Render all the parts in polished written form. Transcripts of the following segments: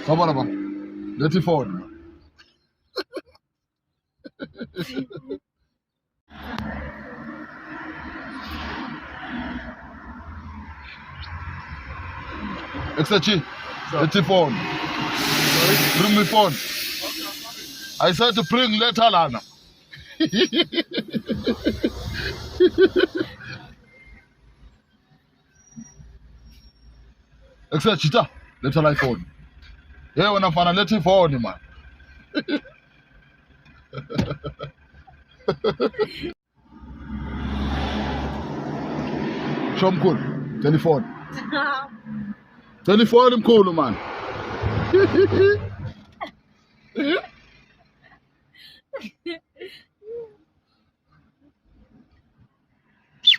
Sabona ba? Lethi phone. Exachi. Lethi phone. Bring me phone. I said to bring letter lana. Exachi ta. Letter like phone. Yeah, when I find a letter phone, man. Show me cool. Telephone. Telephone him cool, man.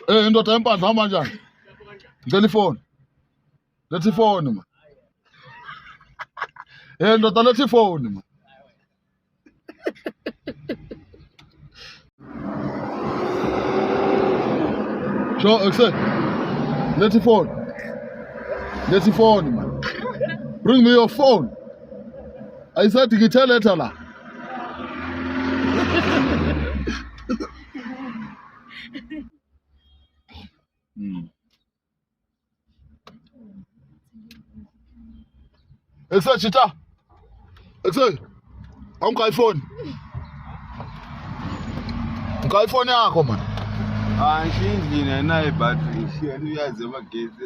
Eh, ndo tempa zama njani? Telephone. Telephone, man. Eh, ndo telephone, man. Show, accept. Telephone. Telephone, man. Bring me your phone. I said to get a letter. Accept, Chita. Accept. I'm going phone. I'm going phone yakho, man. Shindlini naye battery shiyani uyazema gesi.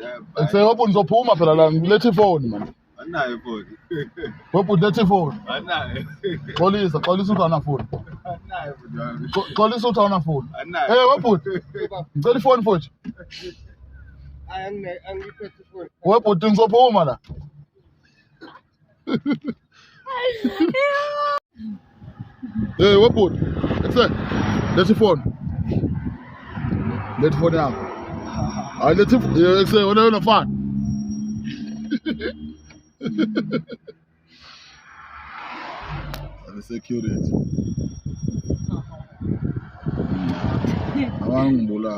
Hope nizophuma phela la ngilethe phone, man. Anayo phone. Hope ulethe phone. Anayo. Xolisa uthi ana phone. Anayo phone. Xolisa uthi ana phone. Anayo. Eh, hope ngicela ifone futhi. Angiphethe phone. Hope ngizophuma la. Eh, hope let's phone. Let's phone yakho. Ah, let's say wena phone. The security. Awangibula.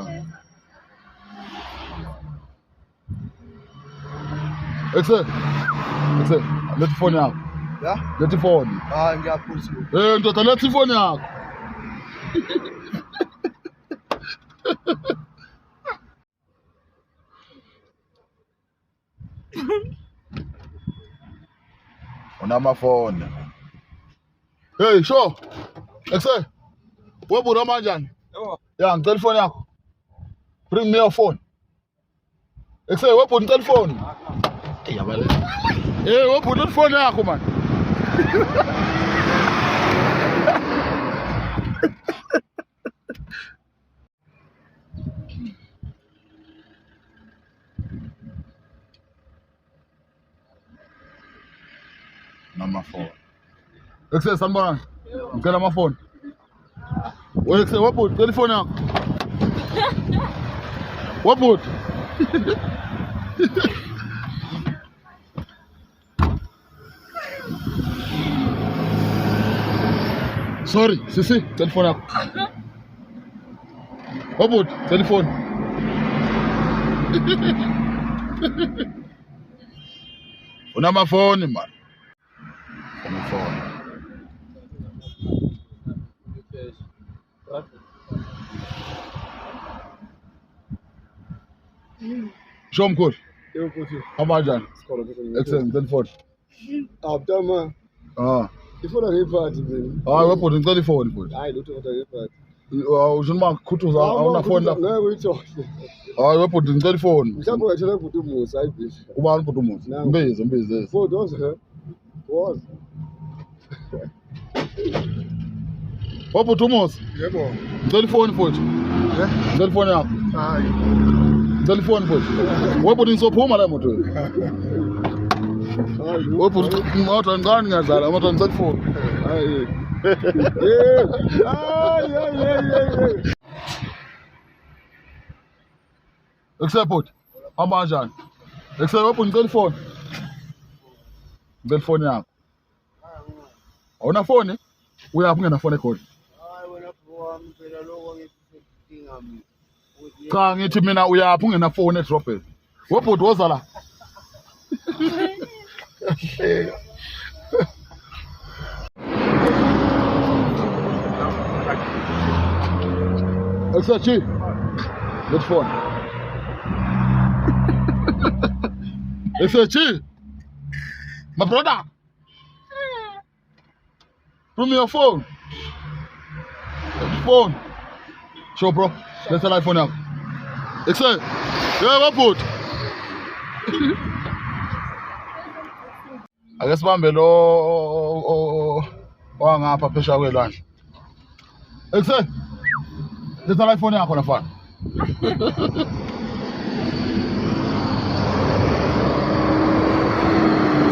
Excel. Let's phone yakho. Yeah? Let's phone. Ngiyaphuza. Eh, ndoda let's phone yakho. Unama phone. Hey, sure. Excel. Webuda manjani? Yeah, ngicela phone yakho. Bring me your phone. Excel, webuda ngicela phone. Eh, yabale. Eh, webuda phone yakho man. Number 4. Excel, sanibona. Ngicela ama phone. Excel, webuda telephone yakho. Webuda. Sorry, sisi, telephone yako. Webuda, telephone. Unama phone man. Unama phone. Show me code. How much John? Excellent, telephone. Abdama. Ah. Ifuna ngiphathi mina. Webuda ngicela phone futhi. Hayi lutho kodwa ngiphathi. Ushonima khuthuza awuna phone la. Ngeke uyithohle. Webuda ngicela phone. Mhlawumbe ungathola ukuthi umusa ayibhishi. Ubani futhi umuzi? Mbize. Phone wazi. Webuda umuzi? Yebo. Ngicela phone futhi. Ngicela phone yakho. Hayi. Ngicela phone futhi. Webuda ngizophuma la moto. Webuda moto ngani ngiyadlala moto ngicela phone. Hayi. Hayi. Excel futhi. Hamba kanjani? Excel webuda ngicela phone. Ngicela phone yakho. Awuna phone? Uyaphi ungena phone ekhona? Hayi wena wami phela lokho ngidinga mina. Cha ngithi mina uyaphi ungena phone edrobheni. Webuda woza la. Exe, let phone. Exe, my brother. Bring me your phone. Phone. Show, bro. Let's tell iPhone now. Exe, yeah, what put? I guess bambe lo wangapha phesha kwelwandle. Exe, let's tell iPhone yakho nafana.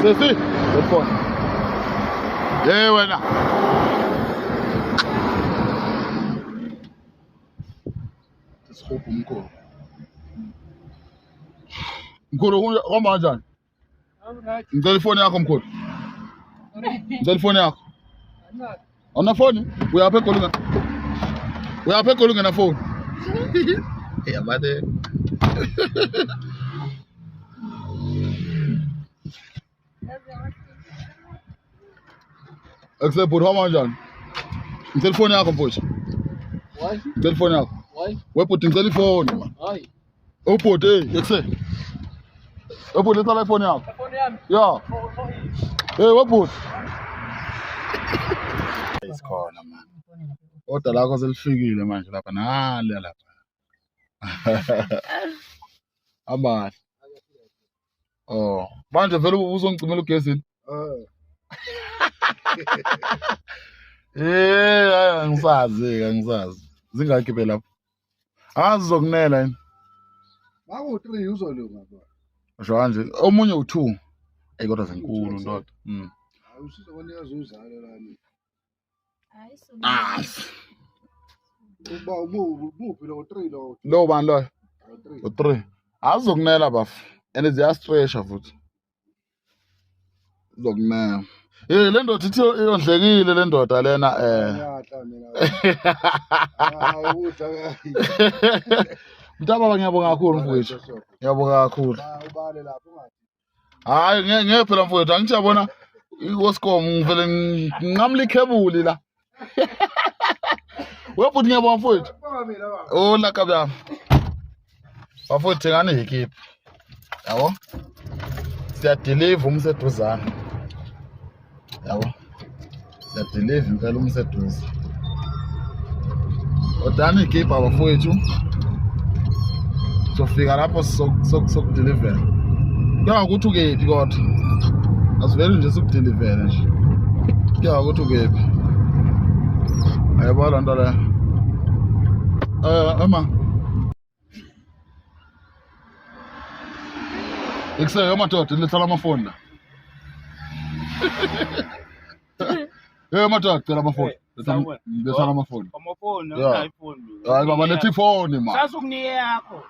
Sisi, let's phone. Yeah, wena. Sikhupha umkhulu. Mkhulu kwamba kanjani? Ngicela ifoni yakho mkhulu. Ngicela ifoni yakho. Una phone? Uyapha eGolunga. Uyapha eGolunga na phone. Yeah, mate. Except for how much on? Ngicela ifoni yakho mfowethu. Why? Ngicela ifoni yakho. Why? Wephuthi ngicela ifoni man. Why? Uphuthi except. Wephuthi ngicela ifoni yakho. Phone yami. Yeah. Hey, wephuthi. Isikhona man. Kodwa lakho selifikile manje lapha nale lapha. Abahle. Oh, manje vele uzongicimela ugezini. Angisazi. Zingakhi phela lapho. Azizokunela yini? Baku 3 uzolunga baba. Usho kanje. Omunye u2. Kodwa zinkulu ndoda. Awusizo kwanika uzalo lami. Uba ubuphi lo 3 lo. Lo bani lo? U3. Azizokunela bafu. And ziyastretcha futhi. Zokunela. Le ndoda ithi iyondlekile le ndoda lena Yahla mina. Awudla kayi. Mntaba ngiyabonga kakhulu mfowethu. Ngiyabonga kakhulu. Ubale lapho ungathi. Hayi ngeke phela mfowethu angithi yabona iWoscom ngivele nginqamla ikhebuli la. Wephuthi ngiyabonga mfowethu. Oh la kabyami. Bafowethu ngane ikhiphi. Yabo? Siyadeliver umseduzana. Yabo? Siyadeliver impela umseduze. Odani ikhiphi abafowethu. Sofika lapho sokudeliver. Kuya ukuthi ukephi kodwa. Asivele nje sokudeliver nje. Kuya ukuthi ukephi. Ayabona nto la. Ama. Ekuseke madoda lethana amafoni la. Madoda cela amafoni. Lethana amafoni. Amafoni, Yeah. iPhone. Hayi baba lethi ifoni man. Sasukunike yakho.